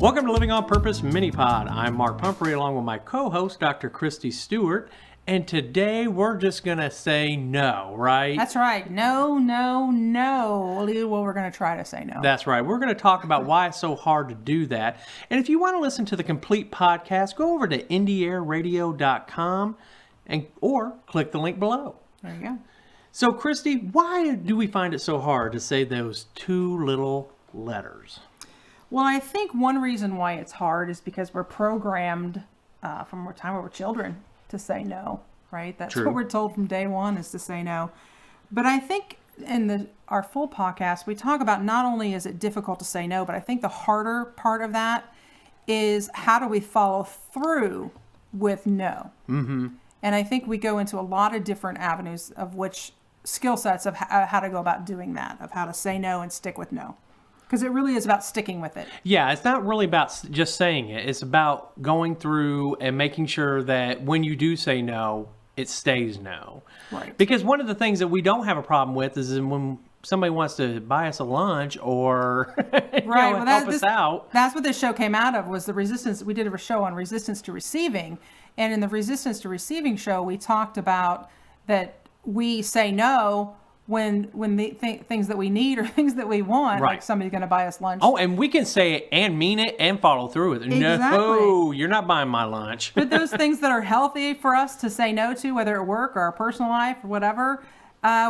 Welcome to Living on Purpose Minipod. I'm Mark Pumphrey along with my co-host, Dr. Kristie Stewart. And today we're just going to say no, right? That's right. No, no, no. Well, we're going to try to say no. That's right. We're going to talk about why it's so hard to do that. And if you want to listen to the complete podcast, go over to indieairradio.com or click the link below. There you go. So, Kristie, why do we find it so hard to say those two little letters? Well, I think one reason why it's hard is because we're programmed from the time we were children to say no, right? That's True. what we're told from day one is to say no. But I think in our full podcast, we talk about not only is it difficult to say no, but I think the harder part of that is how do we follow through with no? Mm-hmm. And I think we go into a lot of different avenues of which skill sets of how to go about doing that, of how to say no and stick with no. Because it really is about sticking with it. Yeah, it's not really about just saying it. It's about going through and making sure that when you do say no, it stays no. Right. Because one of the things that we don't have a problem with is when somebody wants to buy us a lunch or help us out. That's what this show came out of, was the resistance. We did a show on resistance to receiving. And in the resistance to receiving show, we talked about that we say no when the things that we need or things that we want, right. Like somebody's going to buy us lunch. Oh, and we can say it and mean it and follow through with it. Exactly. No, you're not buying my lunch. But those things that are healthy for us to say no to, whether at work or our personal life or whatever,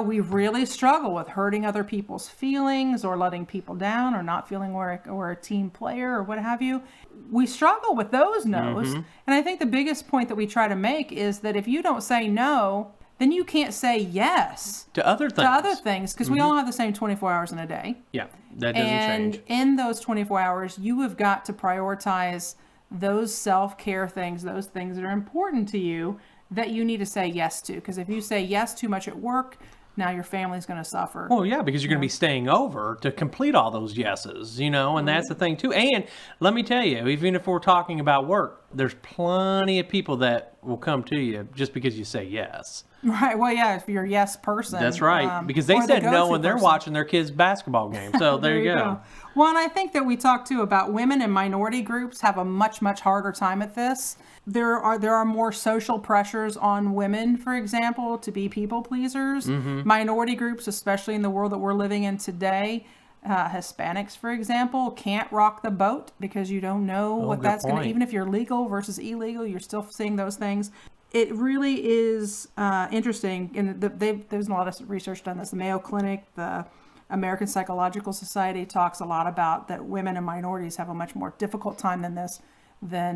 we really struggle with hurting other people's feelings or letting people down or not feeling we're a team player or what have you. We struggle with those no's. Mm-hmm. And I think the biggest point that we try to make is that if you don't say no, then you can't say yes to other things. Because we all have the same 24 hours in a day. Yeah, that doesn't change. And in those 24 hours, you have got to prioritize those self-care things, those things that are important to you that you need to say yes to. Because if you say yes too much at work, now your family's going to suffer. Well, yeah, because you're going to be staying over to complete all those yeses, and that's the thing too. And let me tell you, even if we're talking about work, there's plenty of people that will come to you just because you say yes. Right. Well, yeah, if you're a yes person. That's right. Because they said no when they're watching their kids' basketball game. So there you go. Well, and I think that we talked too about women and minority groups have a much, much harder time at this. There are more social pressures on women, for example, to be people pleasers. Mm-hmm. Minority groups, especially in the world that we're living in today, Hispanics, for example, can't rock the boat because you don't know what that's going to, even if you're legal versus illegal, you're still seeing those things. It really is interesting, and there's a lot of research done this. The Mayo Clinic, the American Psychological Society talks a lot about that women and minorities have a much more difficult time than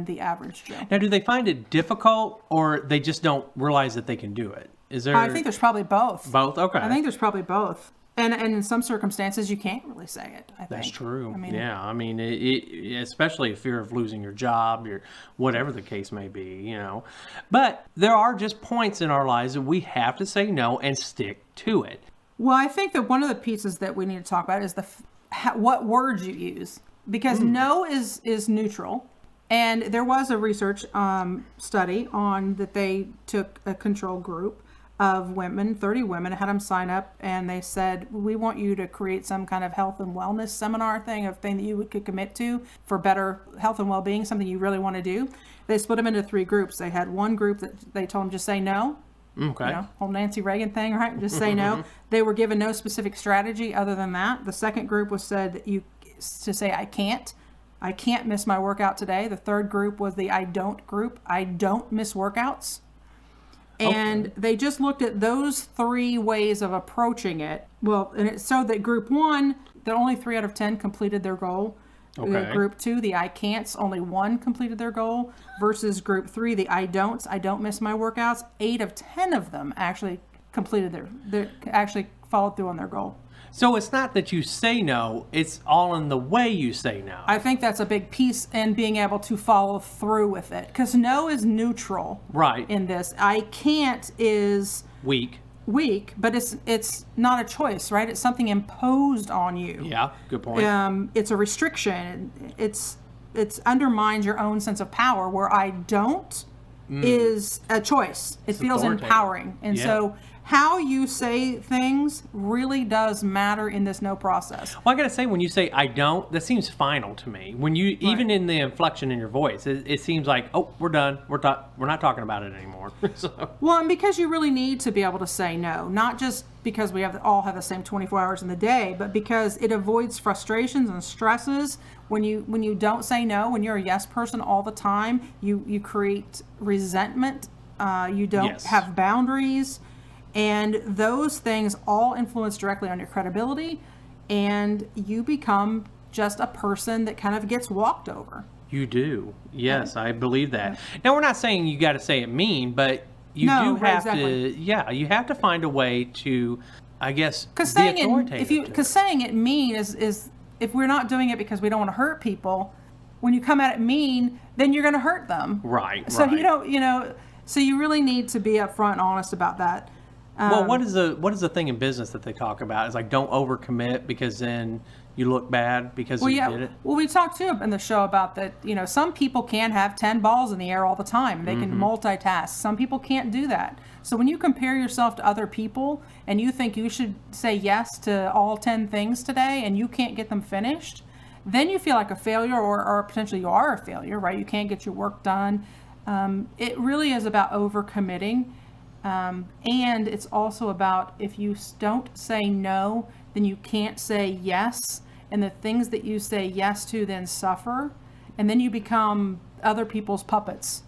the average Joe. Now, do they find it difficult, or they just don't realize that they can do it? Is there? I think there's probably both. Both? Okay. I think there's probably both. And in some circumstances, you can't really say it, I think. That's true. I mean, especially if fear of losing your job, or whatever the case may be, But there are just points in our lives that we have to say no and stick to it. Well, I think that one of the pieces that we need to talk about is what words you use. Because no is neutral. And there was a research study on that they took a control group of women, 30 women, had them sign up, and they said, we want you to create some kind of health and wellness seminar thing that you could commit to for better health and well-being, something you really want to do. They split them into 3 groups. They had one group that they told them just say no. Okay. Whole Nancy Reagan thing, right? Just say no. They were given no specific strategy other than that. The second group was said that to say I can't miss my workout today. The third group was the I don't group. I don't miss workouts. And they just looked at those 3 ways of approaching it. Well, and it showed that group 1, that only 3 out of 10 completed their goal. Okay. Group 2, the I can'ts, only 1 completed their goal. Versus group 3, the I don't miss my workouts. 8 of 10 of them actually completed actually followed through on their goal. So it's not that you say no, it's all in the way you say no. I think that's a big piece in being able to follow through with it. Because no is neutral. Right. In this. I can't is weak, but it's not a choice, right? It's something imposed on you. Yeah, good point. It's a restriction. It's undermines your own sense of power, where I don't is a choice. It feels empowering. And so how you say things really does matter in this no process. Well, I gotta say, when you say "I don't," that seems final to me. When you, even in the inflection in your voice, it seems like, oh, we're done. We're not talking about it anymore. So. Well, and because you really need to be able to say no, not just because we all have the same 24 hours in the day, but because it avoids frustrations and stresses. When you don't say no, when you're a yes person all the time, you create resentment. You don't have boundaries. And those things all influence directly on your credibility, and you become just a person that kind of gets walked over. You do. Yes, I believe that. Now, we're not saying you got to say it mean, but you do have to, you have to find a way to, I guess, be authoritative. Because saying it mean is, if we're not doing it because we don't want to hurt people, when you come at it mean, then you're going to hurt them. Right, So so you really need to be upfront and honest about that. Well, what is the thing in business that they talk about? It's like, don't overcommit, because then you look bad because you did it. Well, we talked too in the show about that. Some people can have 10 balls in the air all the time. They can multitask. Some people can't do that. So when you compare yourself to other people and you think you should say yes to all 10 things today and you can't get them finished, then you feel like a failure, or potentially you are a failure, right? You can't get your work done. It really is about overcommitting. And it's also about, if you don't say no, then you can't say yes. And the things that you say yes to then suffer. And then you become other people's puppets,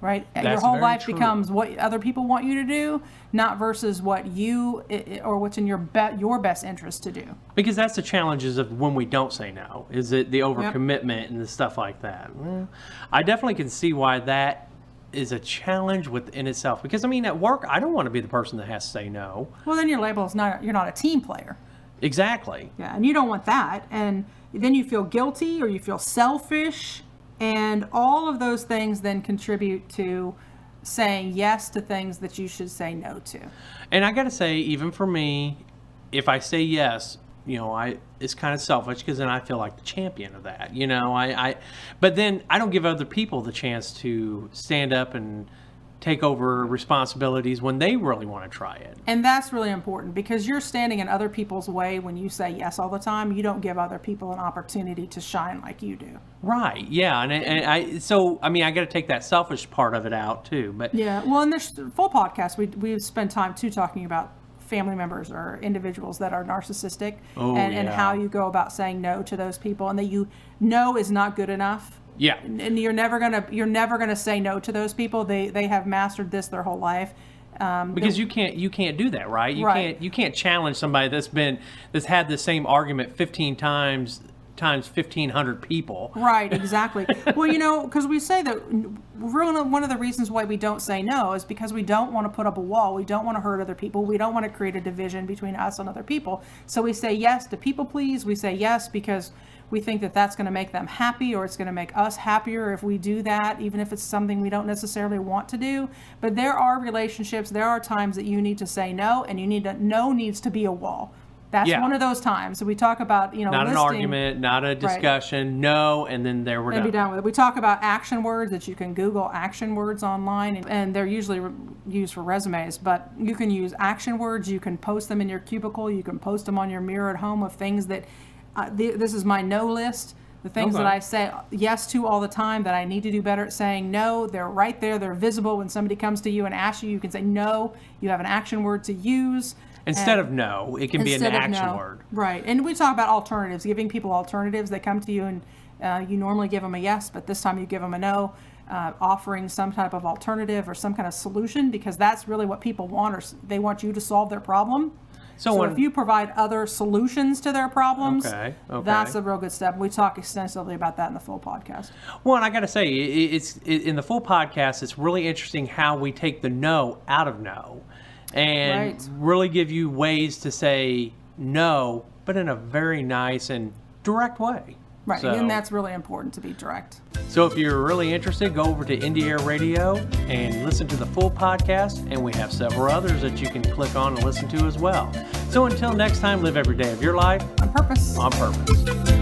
right? Your whole life becomes what other people want you to do, not versus what you, or what's in your best interest to do. Because that's the challenges of when we don't say no, is it the overcommitment and the stuff like that. Well, I definitely can see why that is a challenge within itself, because at work, I don't want to be the person that has to say no. Well, then your label is you're not a team player. Exactly. Yeah, and you don't want that, and then you feel guilty or you feel selfish, and all of those things then contribute to saying yes to things that you should say no to. And I got to say, even for me, if I say yes, it's kind of selfish, because then I feel like the champion of that. But then I don't give other people the chance to stand up and take over responsibilities when they really want to try it. And that's really important, because you're standing in other people's way when you say yes all the time. You don't give other people an opportunity to shine like you do. Right. Yeah. And I got to take that selfish part of it out too. But yeah. Well, in this full podcast, we spend time too talking about family members or individuals that are narcissistic, and how you go about saying no to those people, and that no is not good enough. Yeah. And you're never gonna say no to those people. They have mastered this their whole life. Because you can't do that, right? You can't challenge somebody that's had the same argument 15 times 1,500 people. Right, exactly. Well, because we say that one of the reasons why we don't say no is because we don't want to put up a wall. We don't want to hurt other people. We don't want to create a division between us and other people. So we say yes to people please. We say yes because we think that that's going to make them happy, or it's going to make us happier if we do that, even if it's something we don't necessarily want to do. But there are relationships, there are times that you need to say no, and no needs to be a wall. That's one of those times. So we talk about, not listing, an argument, not a discussion, no, and then there we're done. Be done with it. We talk about action words that you can Google action words online, and they're usually used for resumes, but you can use action words. You can post them in your cubicle. You can post them on your mirror at home of things that, this is my no list. The things that I say yes to all the time that I need to do better at saying no, they're right there. They're visible. When somebody comes to you and asks you, you can say no. You have an action word to use. Instead of no, it can be an action word. Right. And we talk about alternatives, giving people alternatives. They come to you and you normally give them a yes, but this time you give them a no, offering some type of alternative or some kind of solution, because that's really what people want, or they want you to solve their problem. So if you provide other solutions to their problems, that's a real good step. We talk extensively about that in the full podcast. Well, and I got to say, in the full podcast, it's really interesting how we take the no out of no. And really give you ways to say no, but in a very nice and direct way. Right, so, and that's really important to be direct. So if you're really interested, go over to Indie Air Radio and listen to the full podcast, and we have several others that you can click on and listen to as well. So until next time, live every day of your life on purpose. On purpose.